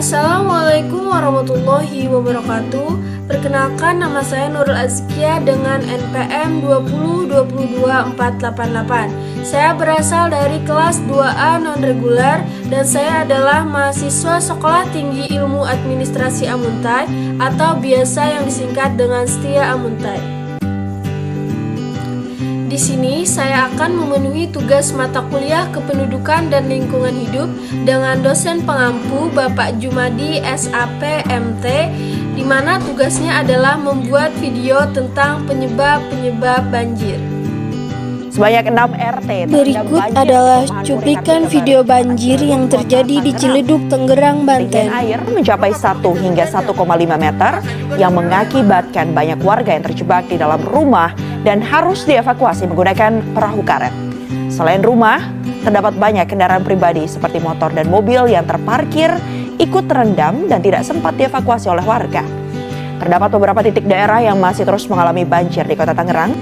Assalamualaikum warahmatullahi wabarakatuh. Perkenalkan, nama saya Nurul Azkia dengan NPM 2022488. Saya berasal dari kelas 2A non-reguler dan saya adalah mahasiswa Sekolah Tinggi Ilmu Administrasi Amuntai atau biasa yang disingkat dengan Setia Amuntai. Di sini saya akan memenuhi tugas mata kuliah Kependudukan dan Lingkungan Hidup dengan dosen pengampu Bapak Jumadi SAP MT, di mana tugasnya adalah membuat video tentang penyebab-penyebab banjir. Sebanyak 6 RT. Berikut adalah cuplikan video banjir yang terjadi di Ciledug, Tangerang, Banten. Ketinggian air mencapai 1 hingga 1,5 meter yang mengakibatkan banyak warga yang terjebak di dalam rumah dan harus dievakuasi menggunakan perahu karet. Selain rumah, terdapat banyak kendaraan pribadi seperti motor dan mobil yang terparkir ikut terendam dan tidak sempat dievakuasi oleh warga. Terdapat beberapa titik daerah yang masih terus mengalami banjir di Kota Tangerang.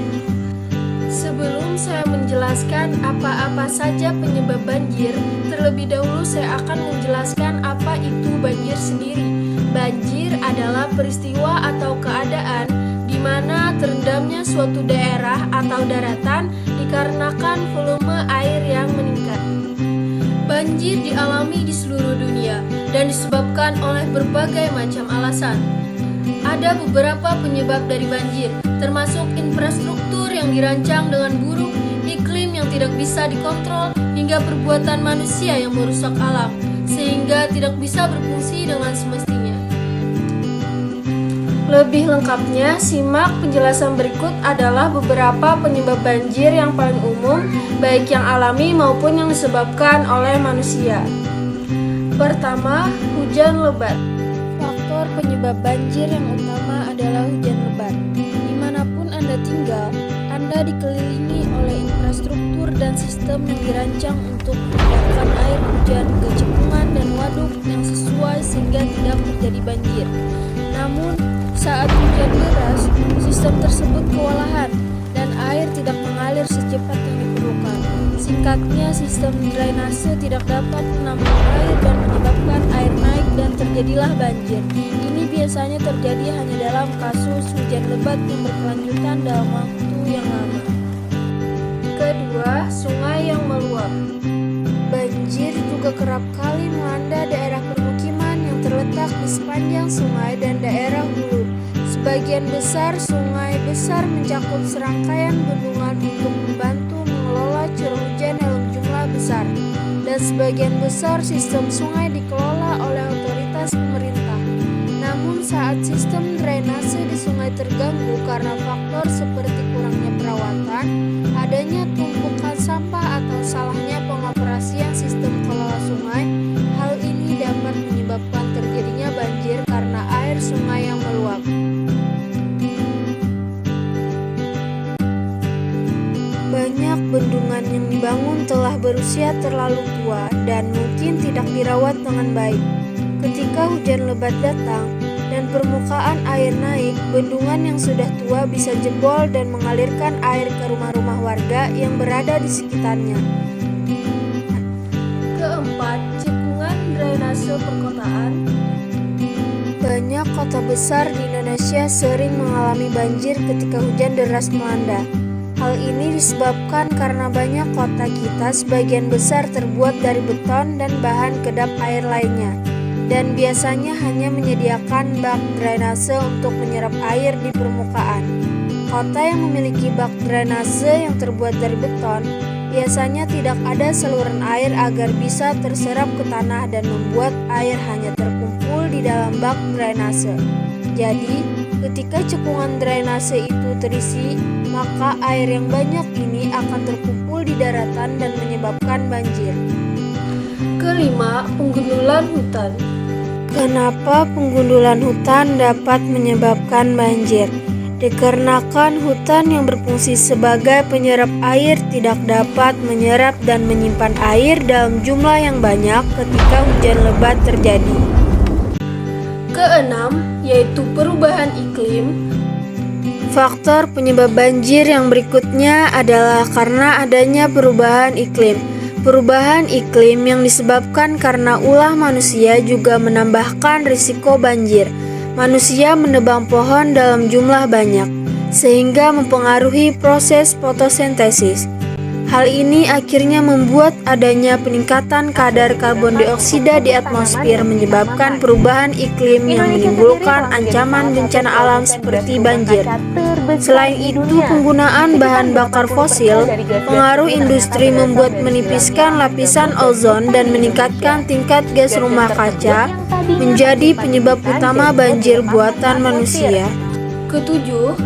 Sebelum saya menjelaskan apa-apa saja penyebab banjir, terlebih dahulu saya akan menjelaskan apa itu banjir sendiri. Banjir adalah peristiwa atau keadaan di mana terendamnya suatu daerah atau daratan dikarenakan volume air yang meningkat. Banjir dialami di seluruh dunia dan disebabkan oleh berbagai macam alasan. Ada beberapa penyebab dari banjir, termasuk infrastruktur yang dirancang dengan buruk, iklim yang tidak bisa dikontrol, hingga perbuatan manusia yang merusak alam, sehingga tidak bisa berfungsi dengan semestinya. Lebih lengkapnya, simak penjelasan berikut adalah beberapa penyebab banjir yang paling umum, baik yang alami maupun yang disebabkan oleh manusia. Pertama, hujan lebat. Faktor penyebab banjir yang utama adalah hujan lebat. Dimanapun Anda tinggal, Anda dikelilingi oleh infrastruktur dan sistem yang dirancang untuk menempatkan air hujan ke cekungan dan waduk yang sesuai sehingga tidak terjadi banjir. Namun, saat hujan deras, sistem tersebut kewalahan dan air tidak mengalir secepat yang diperlukan. Singkatnya, sistem drainase tidak dapat menampung air dan menyebabkan air naik dan terjadilah banjir. Ini biasanya terjadi hanya dalam kasus hujan lebat yang berkelanjutan dalam waktu yang lama. Kedua, sungai yang meluap. Banjir juga kerap kali melanda daerah permukiman yang terletak di sepanjang sungai dan daerah hulu. Sebagian besar sungai besar mencakup serangkaian bendungan untuk membantu mengelola curah hujan dalam jumlah besar, dan sebagian besar sistem sungai dikelola oleh otoritas pemerintah. Namun saat sistem drainase di sungai terganggu karena faktor seperti kurangnya perawatan, adanya tumpukan sampah atau salahnya pengoperasian sistem kelola sungai, hal ini dapat menyebabkan terjadinya banjir karena air sungai yang meluap. Banyak bendungan yang dibangun telah berusia terlalu tua dan mungkin tidak dirawat dengan baik. Ketika hujan lebat datang dan permukaan air naik, bendungan yang sudah tua bisa jebol dan mengalirkan air ke rumah-rumah warga yang berada di sekitarnya. Keempat, cekungan drainase perkotaan. Banyak kota besar di Indonesia sering mengalami banjir ketika hujan deras melanda. Hal ini disebabkan karena banyak kota kita sebagian besar terbuat dari beton dan bahan kedap air lainnya, dan biasanya hanya menyediakan bak drainase untuk menyerap air di permukaan. Kota yang memiliki bak drainase yang terbuat dari beton biasanya tidak ada saluran air agar bisa terserap ke tanah dan membuat air hanya terkumpul di dalam bak drainase. Jadi, ketika cekungan drainase itu terisi, maka air yang banyak ini akan terkumpul di daratan dan menyebabkan banjir. Kelima, penggundulan hutan. Kenapa penggundulan hutan dapat menyebabkan banjir? Dikarenakan hutan yang berfungsi sebagai penyerap air tidak dapat menyerap dan menyimpan air dalam jumlah yang banyak ketika hujan lebat terjadi. Keenam, yaitu perubahan iklim. Faktor penyebab banjir yang berikutnya adalah karena adanya perubahan iklim. Perubahan iklim yang disebabkan karena ulah manusia juga menambahkan risiko banjir. Manusia menebang pohon dalam jumlah banyak, sehingga mempengaruhi proses fotosintesis. Hal ini akhirnya membuat adanya peningkatan kadar karbon dioksida di atmosfer, menyebabkan perubahan iklim yang menimbulkan ancaman bencana alam seperti banjir. Selain itu, penggunaan bahan bakar fosil, pengaruh industri membuat menipiskan lapisan ozon dan meningkatkan tingkat gas rumah kaca, menjadi penyebab utama banjir buatan manusia. Ketujuh,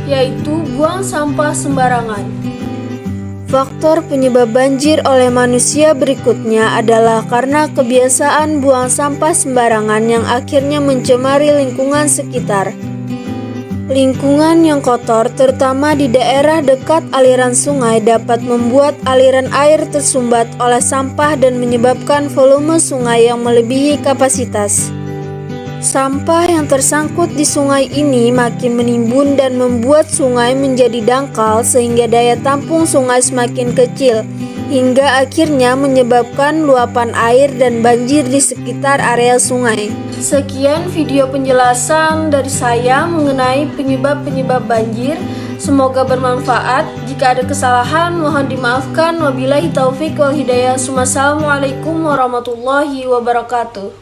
yaitu buang sampah sembarangan. Faktor penyebab banjir oleh manusia berikutnya adalah karena kebiasaan buang sampah sembarangan yang akhirnya mencemari lingkungan sekitar. Lingkungan yang kotor, terutama di daerah dekat aliran sungai, dapat membuat aliran air tersumbat oleh sampah dan menyebabkan volume sungai yang melebihi kapasitas. Sampah yang tersangkut di sungai ini makin menimbun dan membuat sungai menjadi dangkal sehingga daya tampung sungai semakin kecil, hingga akhirnya menyebabkan luapan air dan banjir di sekitar area sungai. Sekian video penjelasan dari saya mengenai penyebab-penyebab banjir. Semoga bermanfaat. Jika ada kesalahan, mohon dimaafkan. Wabillahi taufik wal hidayah. Wassalamualaikum warahmatullahi wabarakatuh.